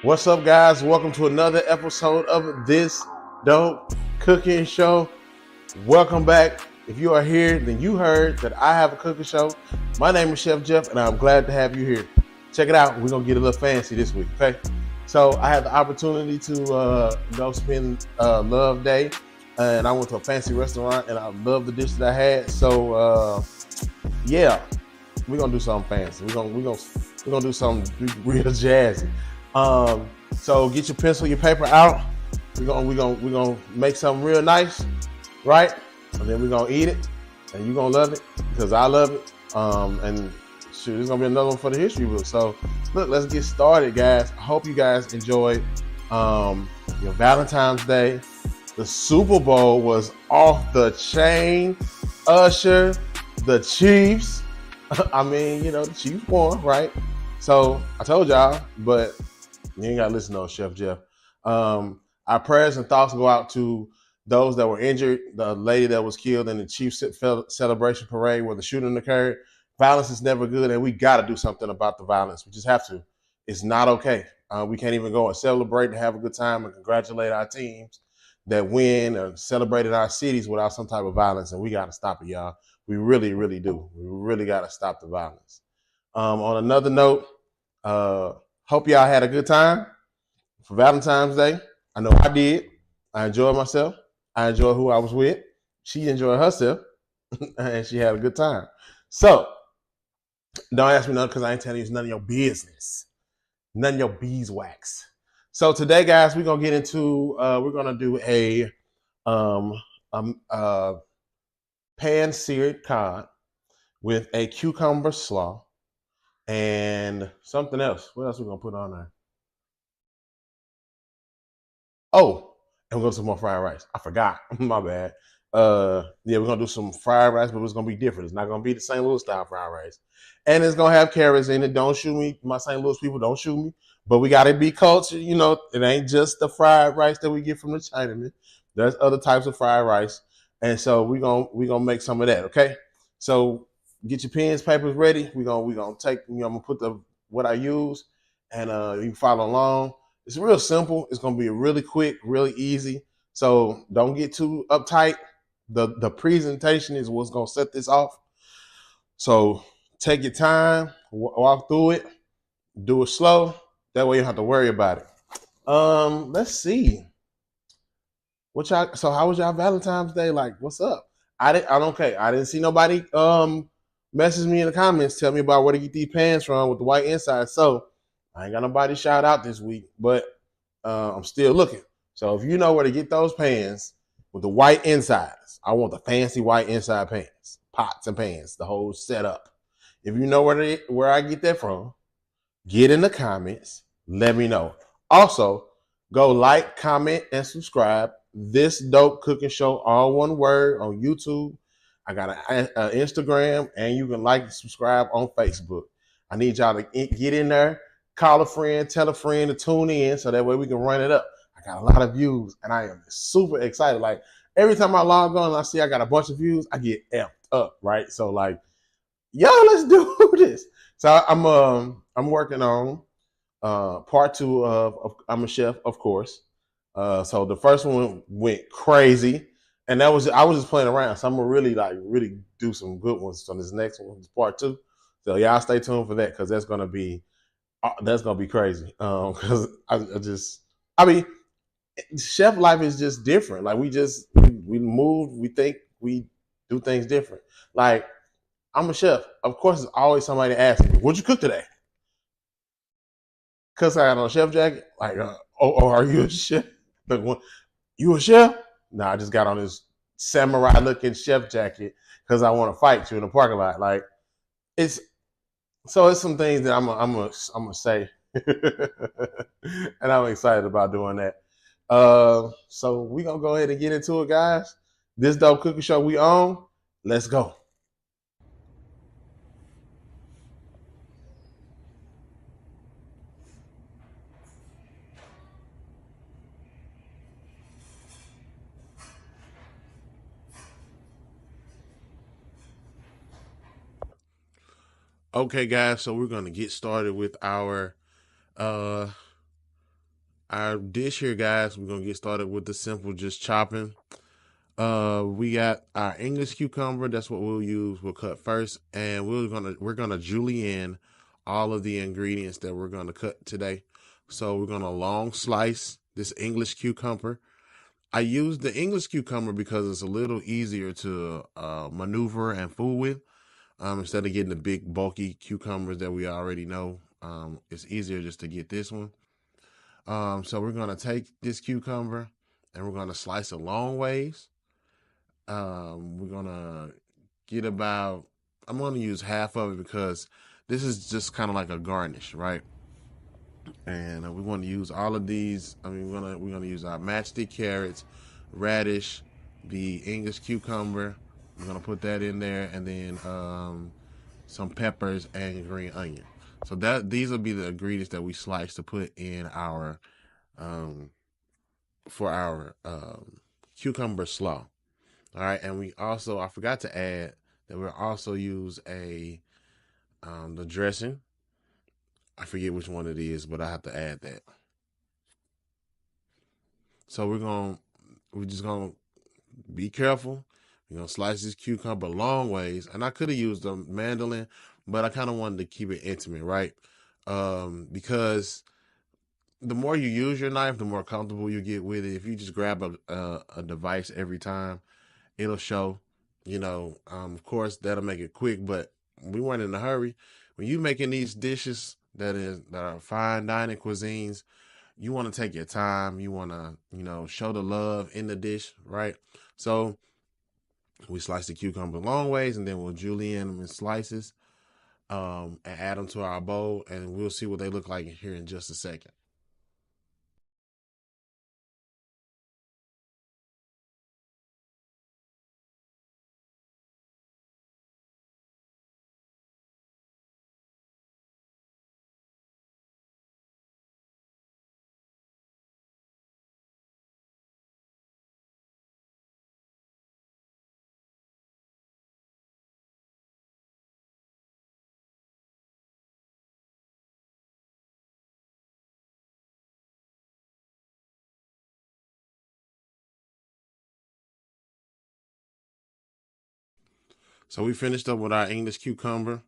What's up, guys? Welcome to another episode of this dope cooking show. Welcome back. If you are here, then you heard that I have a cooking show. My name is Chef Jeff, and I'm glad to have you here. Check it out. We're going to get a little fancy this week, okay? So I had the opportunity to go spend Love Day, and I went to a fancy restaurant, and I loved the dish that I had. So, yeah, we're gonna do something fancy. We're gonna do something real jazzy. So get your pencil, your paper out. We're gonna make something real nice, right? And then we're gonna eat it, and you're gonna love it because I love it. And shoot, there's gonna be another one for the history book. So look, let's get started, guys. I hope you guys enjoyed your Valentine's Day. The Super Bowl was off the chain. Usher, the Chiefs. I mean, the Chiefs won, right? So I told y'all, but you ain't gotta listen to Chef Jeff. Our prayers and thoughts go out to those that were injured, the lady that was killed in the Chiefs celebration parade where the shooting occurred. Violence is never good, and we got to do something about the violence. We just have to. It's not okay. We can't even go and celebrate and have a good time and congratulate our teams that win or celebrate in our cities without some type of violence, and we got to stop it, y'all. We really, really do. We really got to stop the violence. On another note, hope y'all had a good time for Valentine's Day. I know I did. I enjoyed myself. I enjoyed who I was with. She enjoyed herself, and she had a good time. So, don't ask me nothing because I ain't telling you none of your business. None of your beeswax. So today, guys, we're gonna get into. We're gonna do a um, pan seared cod with a cucumber slaw and something else. What else we gonna put on there? Oh, and we're gonna do some more fried rice. I forgot. My bad. Yeah, we're gonna do some fried rice, but it's gonna be different. It's not gonna be the St. Louis style fried rice, and it's gonna have carrots in it. Don't shoot me, my St. Louis people. Don't shoot me. But we gotta be cultured. It ain't just the fried rice that we get from the Chinaman. There's other types of fried rice, and so we gonna make some of that. Okay, so get your pens, papers ready. We gonna take. I'm gonna put the what I use, and you can follow along. It's real simple. It's gonna be really quick, really easy. So don't get too uptight. The presentation is what's gonna set this off. So take your time, walk through it, do it slow. That way you don't have to worry about it. Let's see. So how was y'all Valentine's Day? Like, what's up? I don't care. I didn't see nobody message me in the comments, tell me about where to get these pants from with the white inside. So I ain't got nobody shout out this week, but I'm still looking. So if you know where to get those pans with the white insides, I want the fancy white inside pans, pots and pans, the whole setup. If you know where I get that from, get in the comments. Let me know. Also, go like, comment, and subscribe. This dope cooking show, all one word, on YouTube. I got an Instagram, and you can like and subscribe on Facebook. I need y'all to get in there, call a friend, tell a friend to tune in, so that way we can run it up. I got a lot of views, and I am super excited. Like every time I log on and I see I got a bunch of views, I get amped up, right? So like, yo, let's do this. So I'm working on part two of I'm a Chef, of course. So the first one went crazy, and I was just playing around. So I'm gonna really do some good ones on this next one, part two. So y'all stay tuned for that because that's gonna be crazy. Because I mean, chef life is just different. Like we move, we think, we do things different. Like I'm a chef. Of course, there's always somebody asking me, "What'd you cook today?" Cause I got on a chef jacket. Like, are you a chef? Like, you a chef? No, I just got on this samurai looking chef jacket because I want to fight you in the parking lot. Like, it's it's some things that I'm gonna say, and I'm excited about doing that. So we gonna go ahead and get into it, guys. This dope cookie show we own. Let's go. Okay, guys. So we're gonna get started with our uh our dish here, guys. We're gonna get started with the simple, just chopping. We got our English cucumber. That's what we'll use. We'll cut first, and we're gonna julienne all of the ingredients that we're gonna cut today. So we're gonna long slice this English cucumber. I use the English cucumber because it's a little easier to maneuver and fool with. Instead of getting the big bulky cucumbers that we already know, it's easier just to get this one. So we're gonna take this cucumber and we're gonna slice it long ways. We're gonna get about, I'm gonna use half of it because this is just kind of like a garnish, right? And we want to use all of these. I mean, we're gonna use our matchstick carrots, radish, the English cucumber. We're gonna put that in there, and then some peppers and green onion. So that these will be the ingredients that we slice to put in our for our cucumber slaw. All right, and we also, I forgot to add that we'll also use the dressing. I forget which one it is, but I have to add that. So we're just gonna be careful. We're gonna slice this cucumber long ways, and I could have used a mandolin, but I kind of wanted to keep it intimate, right? Because the more you use your knife, the more comfortable you get with it. If you just grab a device every time, it'll show. Of course, that'll make it quick, but we weren't in a hurry. When you making these dishes that are fine dining cuisines, you want to take your time. You want to, show the love in the dish, right? So we slice the cucumber long ways, and then we'll julienne them in slices, and add them to our bowl, and we'll see what they look like here in just a second. So we finished up with our English cucumber.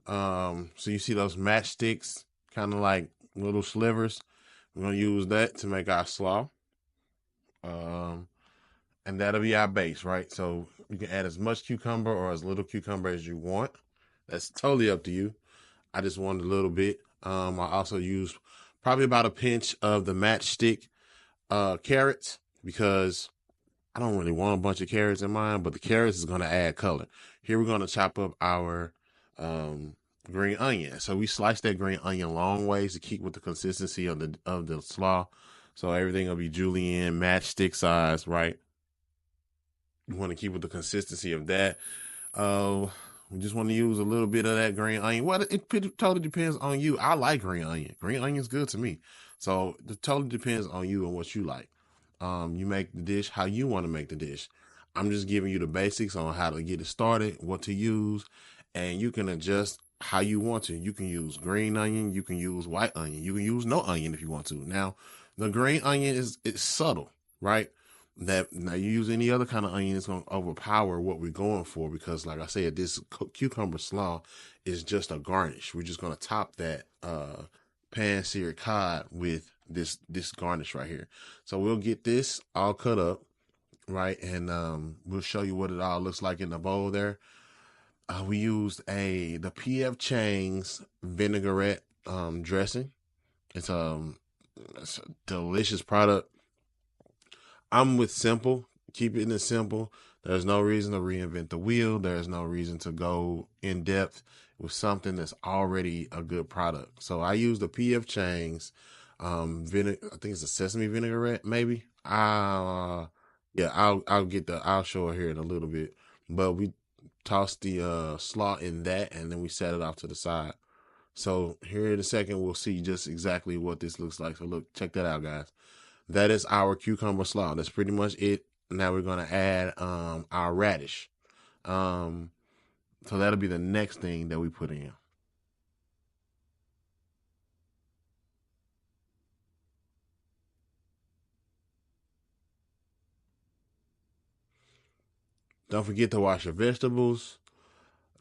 So you see those matchsticks, kind of like little slivers. We're gonna use that to make our slaw. Um, and that'll be our base, right? So you can add as much cucumber or as little cucumber as you want. That's totally up to you. I just wanted a little bit. I also use probably about a pinch of the matchstick carrots because I don't really want a bunch of carrots in mine, but the carrots is going to add color. Here we're going to chop up our um, green onion. So we slice that green onion long ways to keep with the consistency of the slaw. So everything will be julienne matchstick size, right? You want to keep with the consistency of that. Uh, we just want to use a little bit of that green onion. Well, it totally depends on you. I like green onion. Green onion's good to me. So it totally depends on you and what you like. You make the dish how you want to make the dish. I'm just giving you the basics on how to get it started, what to use, and you can adjust how you want to. You can use green onion, you can use white onion, you can use no onion if you want to. Now, the green onion it's subtle, right? That now you use any other kind of onion, it's going to overpower what we're going for because, like I said, this cucumber slaw is just a garnish. We're just going to top that pan seared cod with this garnish right here. So we'll get this all cut up, right, and we'll show you what it all looks like in the bowl there. We used the P.F. Chang's vinaigrette dressing. It's a delicious product. I'm with simple. Keep it in simple. There's no reason to reinvent the wheel. There's no reason to go in depth with something that's already a good product. So I use the P.F. Chang's I think it's a sesame vinaigrette, maybe. Yeah, I'll show it here in a little bit. But we toss the slaw in that, and then we set it off to the side. So here in a second, we'll see just exactly what this looks like. So look, check that out, guys. That is our cucumber slaw. That's pretty much it. Now we're gonna add our radish. Um, so that'll be the next thing that we put in. Don't forget to wash your vegetables.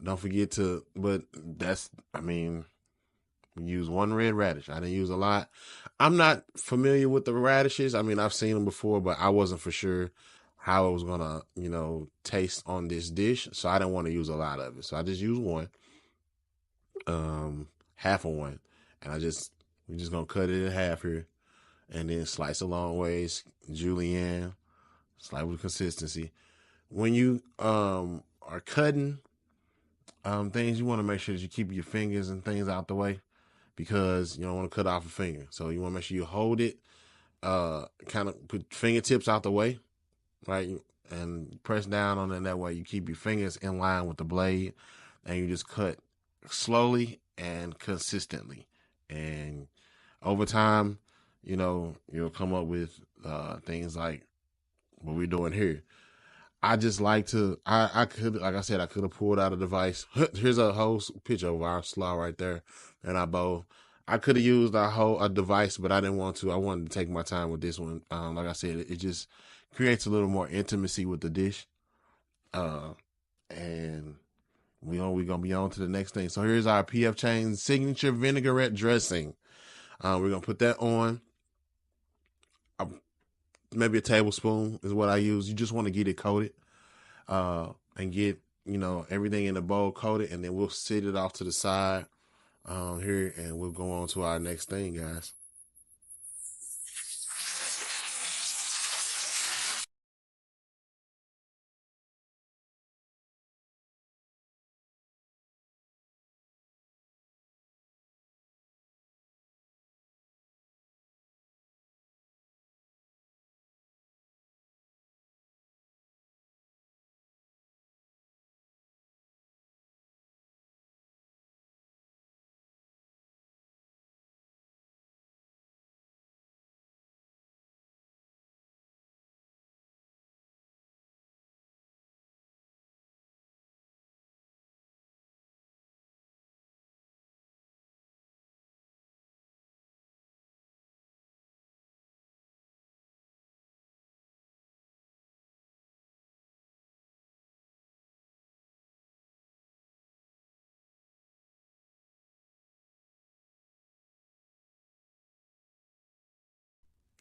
Don't forget to, but that's, I mean, we use one red radish. I didn't use a lot. I'm not familiar with the radishes. I mean, I've seen them before, but I wasn't for sure how it was gonna, taste on this dish. So I didn't want to use a lot of it. So I just used one, half of one, and we're just gonna cut it in half here, and then slice it long ways, julienne, slice with consistency. When you are cutting things, you want to make sure that you keep your fingers and things out the way because you don't want to cut off a finger. So you want to make sure you hold it, kind of put fingertips out the way, right? And press down on it. That way you keep your fingers in line with the blade and you just cut slowly and consistently. And over time, you'll come up with things like what we're doing here. I just like to, I could, like I said, I could have pulled out a device. Here's a whole picture of our slaw right there and our bowl. I could have used a device, but I didn't want to. I wanted to take my time with this one. Like I said, it just creates a little more intimacy with the dish. And we're gonna be on to the next thing. So here's our PF Chang's signature vinaigrette dressing. We're gonna put that on. Maybe a tablespoon is what I use. You just want to get it coated, and get everything in the bowl coated, and then we'll sit it off to the side here, and we'll go on to our next thing, guys.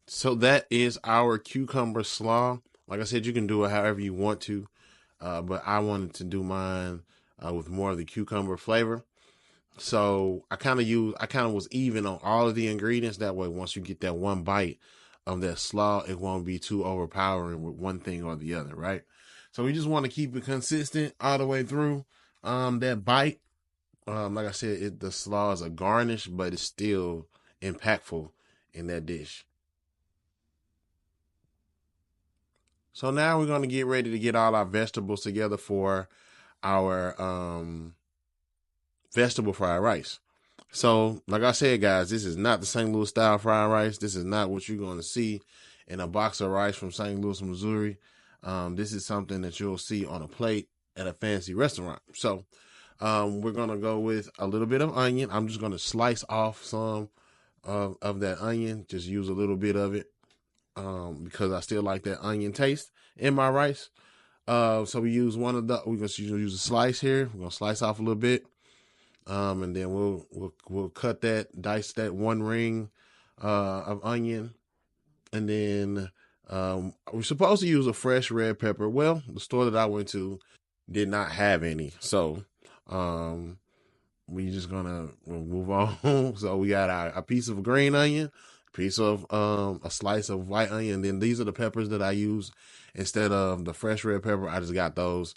So that is our cucumber slaw. Like I said, you can do it however you want to, but I wanted to do mine with more of the cucumber flavor. So I kind of was even on all of the ingredients. That way, once you get that one bite of that slaw, it won't be too overpowering with one thing or the other, right? So we just want to keep it consistent all the way through that bite. Like I said, the slaw is a garnish, but it's still impactful in that dish. So now we're going to get ready to get all our vegetables together for our vegetable fried rice. So, like I said, guys, this is not the St. Louis style fried rice. This is not what you're going to see in a box of rice from St. Louis, Missouri. This is something that you'll see on a plate at a fancy restaurant. So, we're going to go with a little bit of onion. I'm just going to slice off some of that onion, just use a little bit of it because I still like that onion taste in my rice. So we use we're going to use a slice here. We're going to slice off a little bit. And then we'll cut dice that one ring of onion, and then we're supposed to use a fresh red pepper. Well, the store that I went to did not have any, so we just we'll move on. So we got a piece of green onion, piece of a slice of white onion. Then these are the peppers that I use instead of the fresh red pepper. I just got those.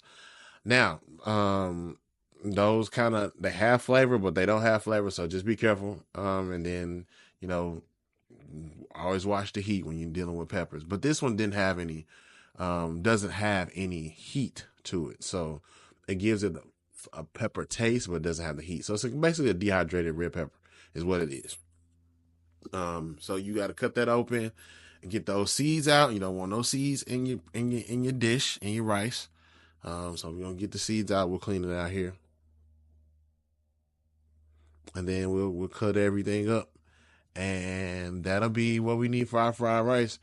Now, those they have flavor, but they don't have flavor, so just be careful. And then always watch the heat when you're dealing with peppers. But this one didn't have any, doesn't have any heat to it, so it gives it a pepper taste, but it doesn't have the heat. So it's basically a dehydrated red pepper, is what it is. So you got to cut that open and get those seeds out. You don't want no seeds in your dish, in your rice. So we're gonna get the seeds out. We'll clean it out here, and then we'll cut everything up, and that'll be what we need for our fried rice.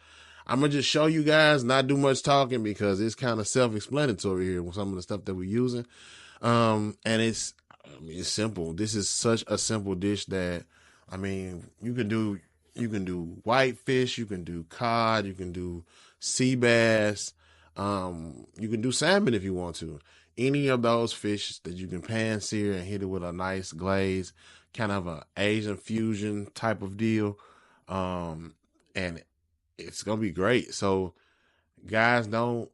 I'm gonna just show you guys, not do much talking because it's kind of self-explanatory here with some of the stuff that we're using. And it's simple. This is such a simple dish that, I mean, you can do whitefish, you can do cod, you can do sea bass, you can do salmon if you want to. Any of those fish that you can pan sear and hit it with a nice glaze, kind of a Asian fusion type of deal. And it's gonna be great. So guys, don't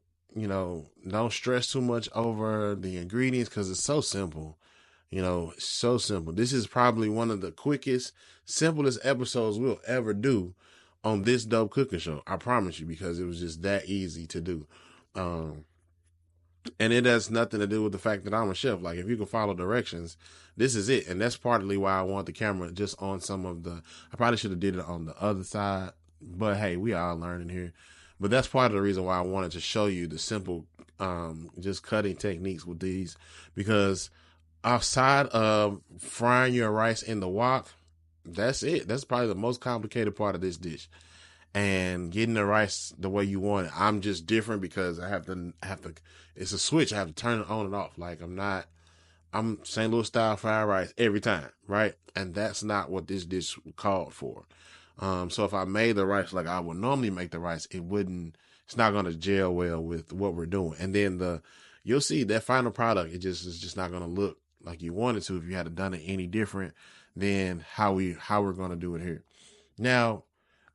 stress too much over the ingredients because it's so simple. So simple. This is probably one of the quickest, simplest episodes we'll ever do on this dope cooking show. I promise you, because it was just that easy to do. Um, and it has nothing to do with the fact that I'm a chef. Like, if you can follow directions, this is it. And that's partly why I want the camera just on some of the, I probably should have did it on the other side, but hey, we all learning here. But that's part of the reason why I wanted to show you the simple, just cutting techniques with these, because outside of frying your rice in the wok, that's it. That's probably the most complicated part of this dish. And getting the rice the way you want it. I'm just different because I have to, it's a switch. I have to turn it on and off. Like, I'm St. Louis style fried rice every time, right? And that's not what this dish called for. So if I made the rice like I would normally make the rice, it's not going to gel well with what we're doing. And then you'll see that final product, it's just not going to look like you wanted to if you had done it any different than how we're going to do it here. Now,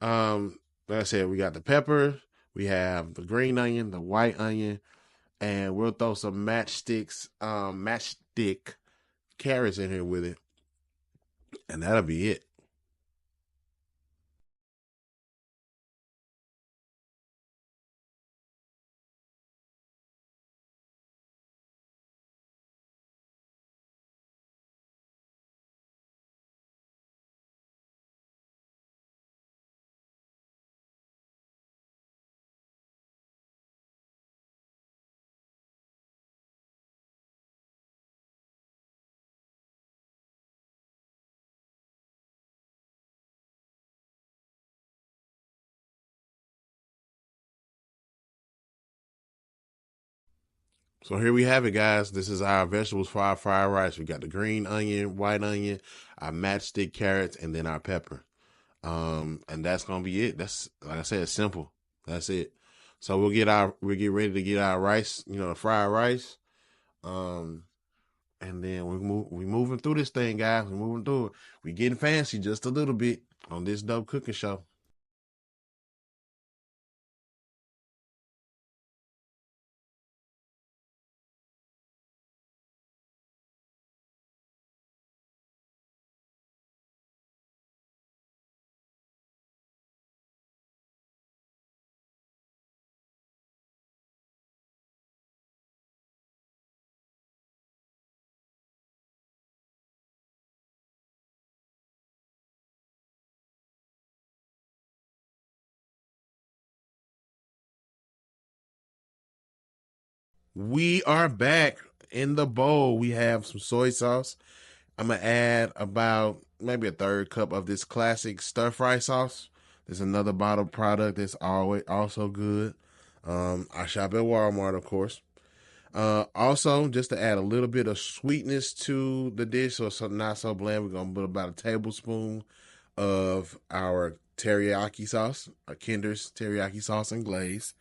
like I said, we got the pepper, we have the green onion, the white onion, and we'll throw some matchstick carrots in here with it, and that'll be it. So here we have it, guys. This is our vegetables for our fried rice. We got the green onion, white onion, our matchstick carrots, and then our pepper. And that's gonna be it. That's, like I said, simple. That's it. So we'll get ready to get our rice, the fried rice. Um, and then we moving through this thing, guys. We're moving through it. We getting fancy just a little bit on this dope cooking show. We are back in the bowl. We have some soy sauce. I'm gonna add about maybe a third cup of this classic stir fry sauce. There's another bottle product that's always also good. I shop at Walmart, of course. Also, just to add a little bit of sweetness to the dish, so it's not so bland, we're gonna put about a tablespoon of our teriyaki sauce, a Kinder's teriyaki sauce and glaze.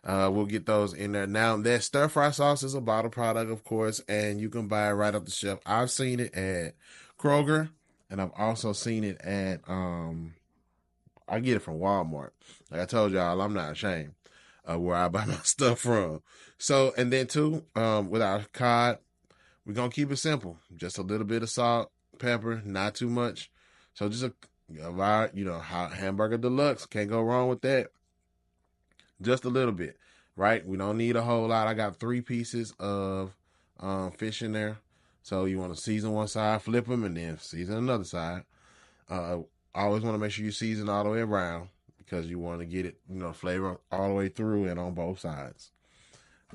We'll get those in there. Now, that stir fry sauce is a bottle product, of course, and you can buy it right off the shelf. I've seen it at Kroger, and I've also seen it at I get it from Walmart. Like I told y'all, I'm not ashamed of where I buy my stuff from. So, and then too, with our cod, we're gonna keep it simple. Just a little bit of salt, pepper, not too much. So just hamburger deluxe. Can't go wrong with that. Just a little bit, right? We don't need a whole lot. I got 3 pieces of fish in there. So you want to season one side, flip them, and then season another side. Uh, I always want to make sure you season all the way around because you want to get it, flavor all the way through and on both sides.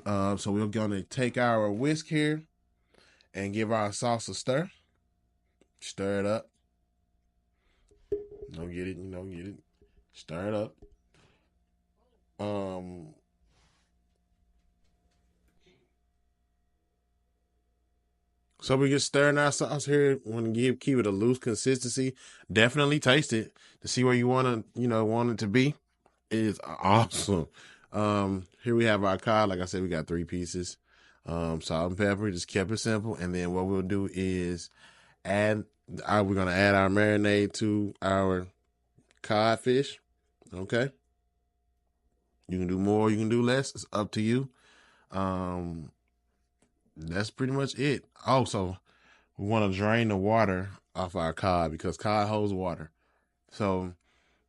So we're going to take our whisk here and give our sauce a stir. Stir it up. Don't get it. Stir it up. So we get stirring our sauce here. Want to keep it a loose consistency. Definitely taste it to see where you want it to be. It is awesome. Here we have our cod. Like I said, we got 3 pieces. Salt and pepper. Just kept it simple. And then what we'll do is we're gonna add our marinade to our codfish. Okay. You can do more. You can do less. It's up to you. That's pretty much it. Also, we want to drain the water off our cod because cod holds water. So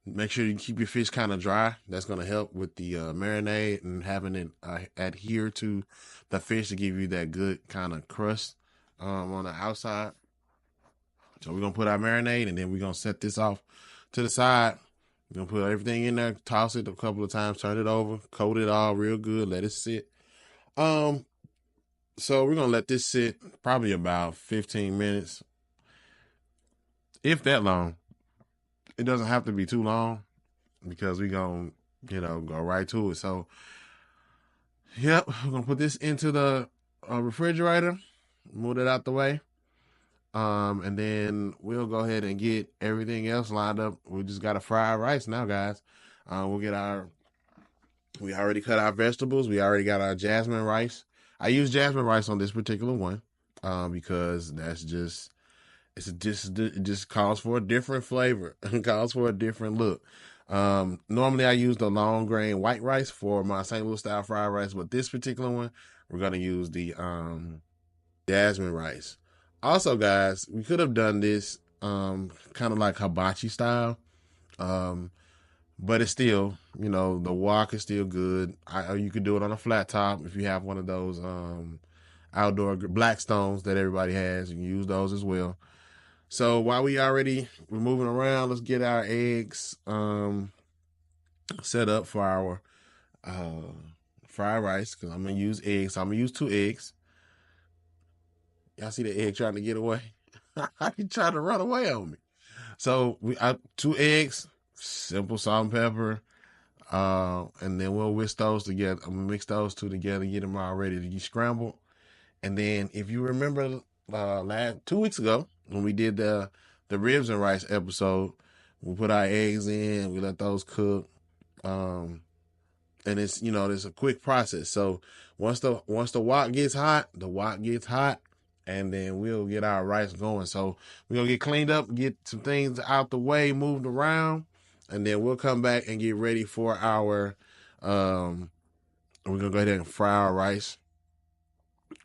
make sure you keep your fish kind of dry. That's going to help with the marinade and having it adhere to the fish to give you that good kind of crust on the outside. So we're going to put our marinade and then we're going to set this off to the side. We're going to put everything in there, toss it a couple of times, turn it over, coat it all real good, let it sit. So we're going to let this sit probably about 15 minutes, if that long. It doesn't have to be too long because we're going to, go right to it. So, yep, we're going to put this into the refrigerator, move it out the way. And then we'll go ahead and get everything else lined up. We just got to fry our rice now, guys. We already cut our vegetables. We already got our jasmine rice. I use jasmine rice on this particular one because it just calls for a different flavor. It calls for a different look. Normally I use the long grain white rice for my St. Louis style fried rice, but this particular one, we're going to use the jasmine rice. Also, guys, we could have done this kind of like hibachi style. But it's still, the wok is still good. You could do it on a flat top if you have one of those outdoor Blackstones that everybody has. You can use those as well. So while we're moving around, let's get our eggs set up for our fried rice because I'm going to use eggs. So I'm going to use 2 eggs. Y'all see the egg trying to get away? He trying to run away on me. So 2 eggs. Simple salt and pepper, and then we'll whisk those together. I'm gonna mix those 2 together, get them all ready to get scrambled. And then, if you remember, 2 weeks ago when we did the ribs and rice episode, we put our eggs in, we let those cook, and it's it's a quick process. So once the wok gets hot, and then we'll get our rice going. So we're gonna get cleaned up, get some things out the way, moved around. And then we'll come back and get ready for our, we're going to go ahead and fry our rice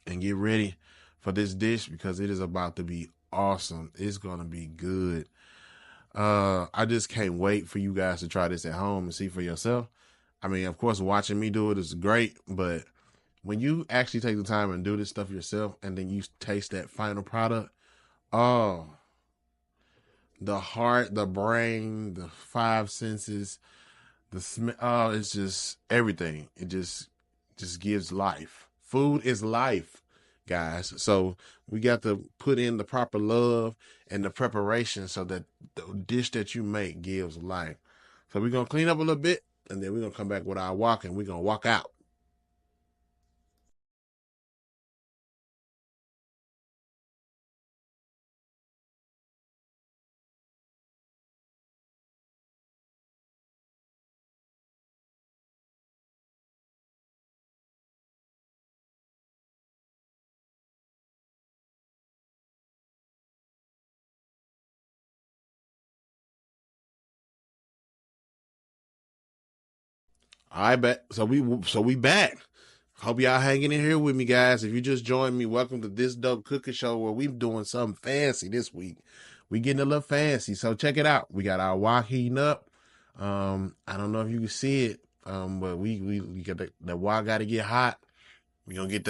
and get ready for this dish because it is about to be awesome. It's going to be good. I just can't wait for you guys to try this at home and see for yourself. I mean, of course, watching me do it is great, but when you actually take the time and do this stuff yourself and then you taste that final product, oh, the heart, the brain, the 5 senses, the smell. Oh, it's just everything. It just gives life. Food is life, guys. So we got to put in the proper love and the preparation so that the dish that you make gives life. So we're going to clean up a little bit and then we're going to come back with our wok and we're going to walk out. I bet. So we back. Hope y'all hanging in here with me, guys. If you just joined me, welcome to This Dope Cooking Show where we doing something fancy this week. We getting a little fancy, so check it out. We got our wok heating up. I don't know if you can see it, but we got the wok got to get hot. We gonna get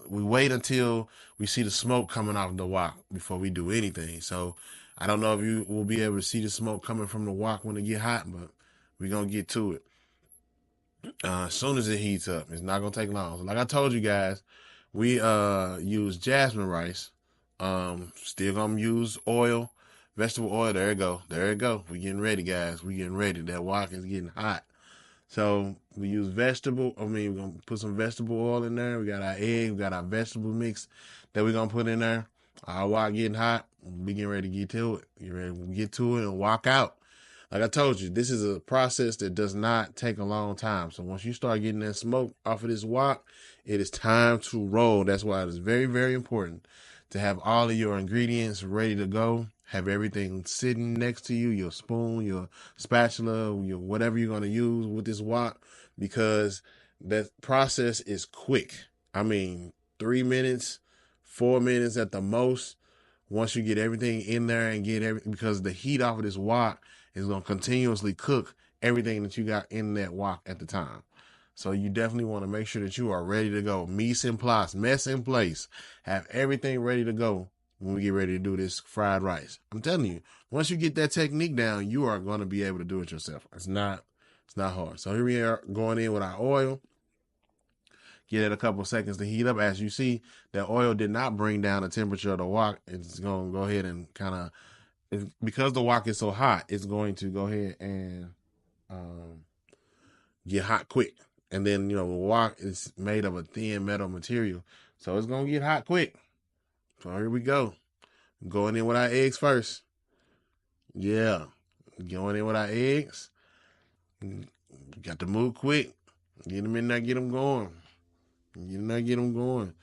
we wait until we see the smoke coming off the wok before we do anything. So I don't know if you will be able to see the smoke coming from the wok when it get hot, but we gonna get to it. As soon as it heats up, it's not gonna take long. So like I told you guys, we use jasmine rice. Still gonna use oil, vegetable oil. There it go. We getting ready, guys. We getting ready. That wok is getting hot. So we use we're gonna put some vegetable oil in there. We got our egg, we got our vegetable mix that we're gonna put in there. Our wok getting hot. We getting ready to get to it. Get ready to get to it and walk out. Like I told you, this is a process that does not take a long time. So once you start getting that smoke off of this wok, it is time to roll. That's why it is very, very important to have all of your ingredients ready to go. Have everything sitting next to you, your spoon, your spatula, your whatever you're going to use with this wok, because that process is quick. I mean, 3 minutes, 4 minutes at the most. Once you get everything in there and because the heat off of this wok is going to continuously cook everything that you got in that wok at the time. So you definitely want to make sure that you are ready to go. Mise en place, mess in place. Have everything ready to go when we get ready to do this fried rice. I'm telling you, once you get that technique down, you are going to be able to do it yourself. It's not hard. So here we are going in with our oil. Get it a couple seconds to heat up. As you see, the oil did not bring down the temperature of the wok. It's going to go ahead and kind of, because the wok is so hot, it's going to go ahead and get hot quick. And then, the wok is made of a thin metal material, so it's going to get hot quick. So here we go. Going in with our eggs first. Yeah. Going in with our eggs. Got to move quick. Get them in there, get them going. Get in there, get them going.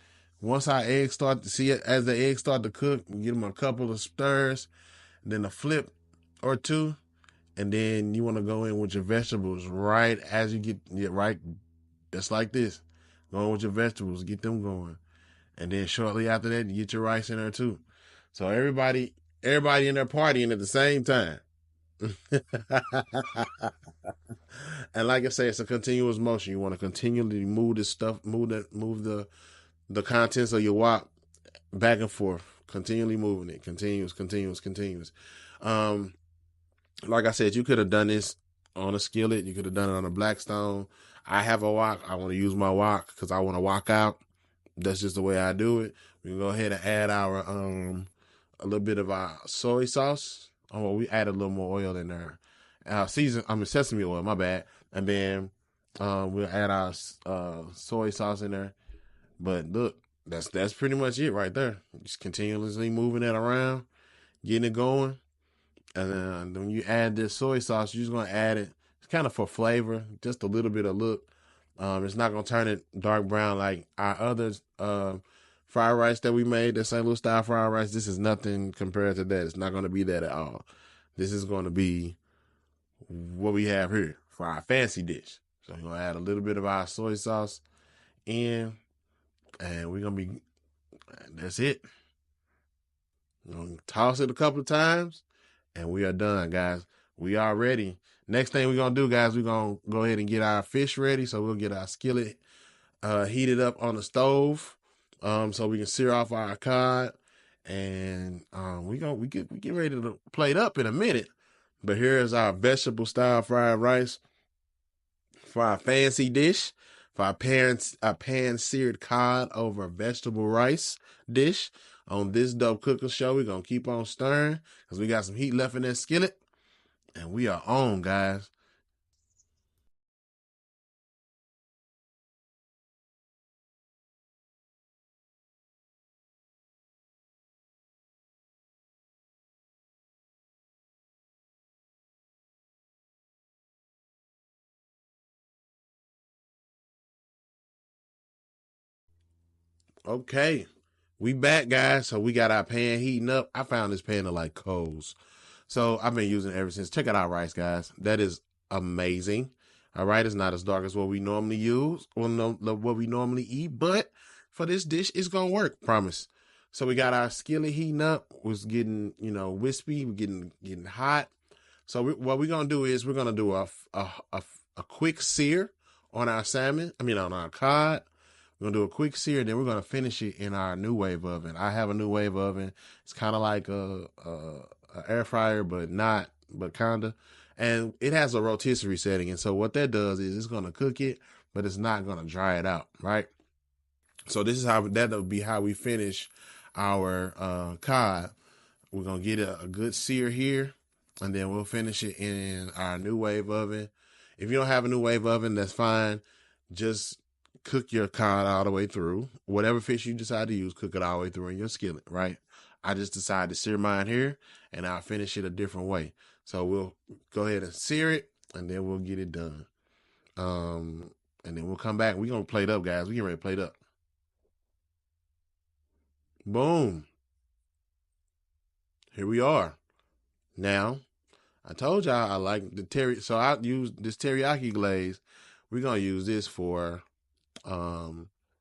Once our eggs start to see it, as the eggs start to cook, give them a couple of stirs, then a flip or two, and then you want to go in with your vegetables right as you get right, just like this. Go in with your vegetables, get them going, and then shortly after that, you get your rice in there too. So everybody in there partying at the same time. And like I say, it's a continuous motion. You want to continually move this stuff, move the contents of your wok back and forth, continually moving it, continuous. Like I said, you could have done this on a skillet. You could have done it on a Blackstone. I have a wok. I want to use my wok because I want to wok out. That's just the way I do it. We can go ahead and add our a little bit of our soy sauce. Oh, we add a little more oil in there. Sesame oil, my bad. And then we'll add our soy sauce in there. But look, that's pretty much it right there. Just continuously moving it around, getting it going. And then when you add this soy sauce, you're just going to add it. It's kind of for flavor, just a little bit of look. It's not going to turn it dark brown like our other fried rice that we made, the St. Louis style fried rice. This is nothing compared to that. It's not going to be that at all. This is going to be what we have here for our fancy dish. So we're going to add a little bit of our soy sauce in, and we're going to be, that's it. We're going to toss it a couple of times, and we are done, guys. We are ready. Next thing we're going to do, guys, we're going to go ahead and get our fish ready. So we'll get our skillet heated up on the stove so we can sear off our cod. And we get ready to plate up in a minute. But here is our vegetable style fried rice for our fancy dish. For our pan seared cod over vegetable rice dish. On this Dope Cooker Show, we're going to keep on stirring because we got some heat left in that skillet. And we are on, guys. Okay. We back, guys. So we got our pan heating up. I found this pan to like coals. So I've been using it ever since. Check out our rice, guys. That is amazing. All right, it's not as dark as what we normally use, or no, what we normally eat, but for this dish, it's gonna work. Promise. So we got our skillet heating up. Was getting wispy. We're getting hot. So what we're gonna do is we're gonna do a quick sear on our salmon. On our cod. We're gonna do a quick sear, then we're gonna finish it in our new wave oven. I have a new wave oven. It's kind of like a air fryer, but kinda. And it has a rotisserie setting, and so what that does is it's gonna cook it, but it's not gonna dry it out, right? So this is that'll be how we finish our cod. We're gonna get a good sear here, and then we'll finish it in our new wave oven. If you don't have a new wave oven, that's fine. Just cook your cod all the way through. Whatever fish you decide to use, cook it all the way through in your skillet, right? I just decided to sear mine here, and I'll finish it a different way. So we'll go ahead and sear it, and then we'll get it done. And then we'll come back. We're going to plate up, guys. We get ready to plate up. Boom. Here we are. Now, I told y'all I like the teriyaki. So I use this teriyaki glaze. We're going to use this for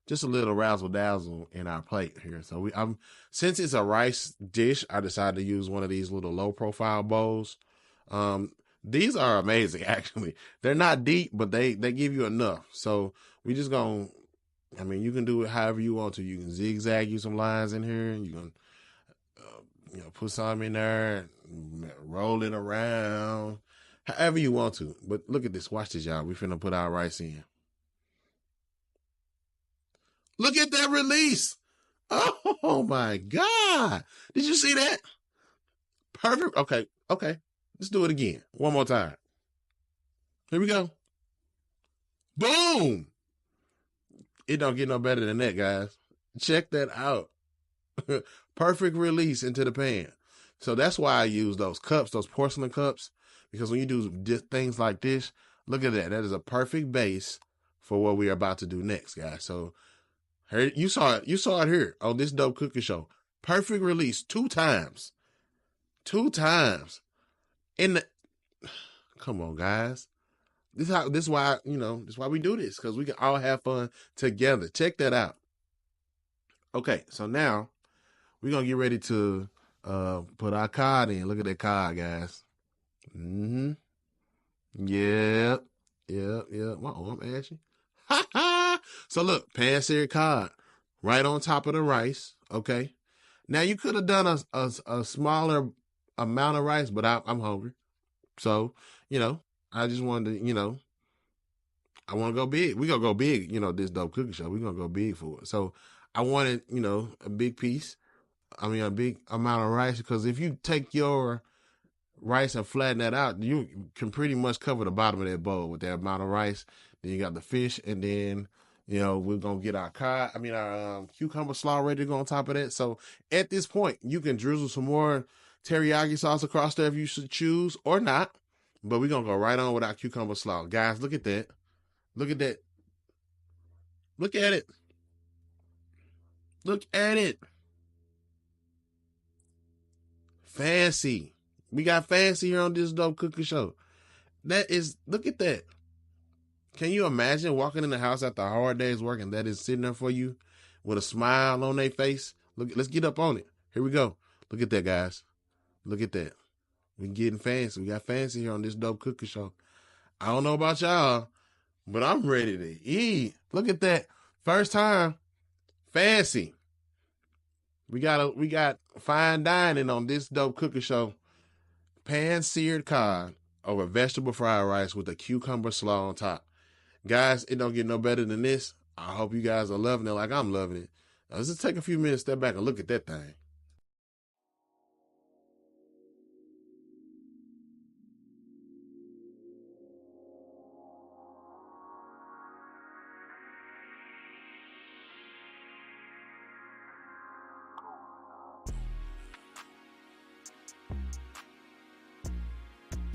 just a little razzle dazzle in our plate here. So since it's a rice dish, I decided to use one of these little low profile bowls. These are amazing, actually. They're not deep, but they give you enough. So we just gonna, I mean, you can do it however you want to. You can zigzag you some lines in here, and you can, put some in there, roll it around, however you want to. But look at this. Watch this, y'all. We finna put our rice in. Look at that release. Oh my God. Did you see that? Perfect. Okay. Let's do it again. One more time. Here we go. Boom. It don't get no better than that, guys. Check that out. Perfect release into the pan. So that's why I use those cups, those porcelain cups, because when you do things like this, look at that. That is a perfect base for what we are about to do next, guys. So here, you saw it here on this dope cooking show. Perfect release 2 times. 2 times. Come on, guys. This is why we do this, because we can all have fun together. Check that out. Okay, so now we're gonna get ready to put our cod in. Look at that cod, guys. Yep. My arm ashy. So look, pan seared cod right on top of the rice. Okay. Now you could have done a smaller amount of rice, but I'm hungry. So, I just wanted to, I want to go big. We're going to go big, this dope cooking show. We're going to go big for it. So I wanted, a big piece. A big amount of rice, because if you take your rice and flatten that out, you can pretty much cover the bottom of that bowl with that amount of rice. Then you got the fish, and then, we're going to get our our cucumber slaw ready to go on top of that. So at this point, you can drizzle some more teriyaki sauce across there if you should choose, or not. But we're going to go right on with our cucumber slaw. Guys, look at that. Look at that. Look at it. Look at it. Fancy. We got fancy here on this dope cooking show. Look at that. Can you imagine walking in the house after a hard day's work and that is sitting there for you with a smile on their face? Look, let's get up on it. Here we go. Look at that, guys. Look at that. We're getting fancy. We got fancy here on this dope cooking show. I don't know about y'all, but I'm ready to eat. Look at that. First time. Fancy. We got fine dining on this dope cooking show. Pan seared cod over vegetable fried rice with a cucumber slaw on top. Guys, it don't get no better than this. I hope you guys are loving it like I'm loving it. Now, let's just take a few minutes, step back, and look at that thing.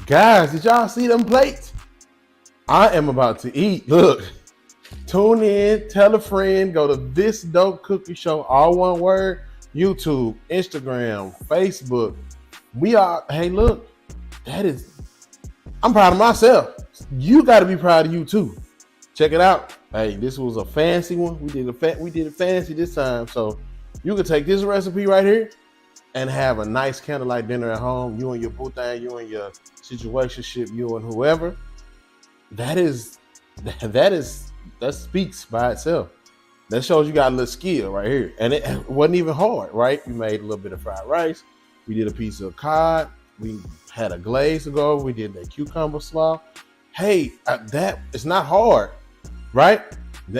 Guys, did y'all see them plates? I am about to eat. Look, tune in, tell a friend, go to This Dope Cookie Show, all one word, YouTube, Instagram, Facebook. Hey, look, I'm proud of myself. You got to be proud of you too. Check it out. Hey, this was a fancy one. We did it fancy this time. So you can take this recipe right here and have a nice candlelight dinner at home. You and your boo thing, you and your situationship, you and whoever. That speaks by itself. That shows you got a little skill right here. And it wasn't even hard, right? We made a little bit of fried rice. We did a piece of cod. We had a glaze to go over. We did that cucumber slaw. Hey, that is not hard, right?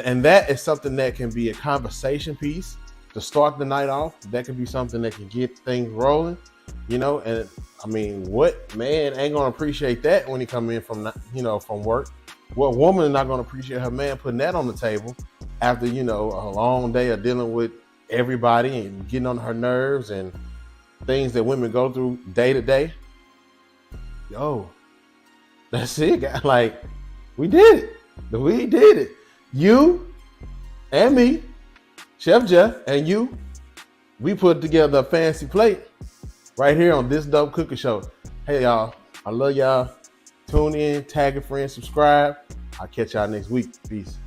And that is something that can be a conversation piece to start the night off. That could be something that can get things rolling. you know. And I mean, what man ain't gonna appreciate that when he come in from, you know, from work? What woman is not gonna appreciate her man putting that on the table after, you know, a long day of dealing with everybody and getting on her nerves and things that women go through day to day? Yo, that's it, guys. Like, we did it. We did it. You and me, Chef Jeff, and you, we put together a fancy plate right here on This Dope Cooking Show. Hey, y'all. I love y'all. Tune in, tag a friend, subscribe. I'll catch y'all next week. Peace.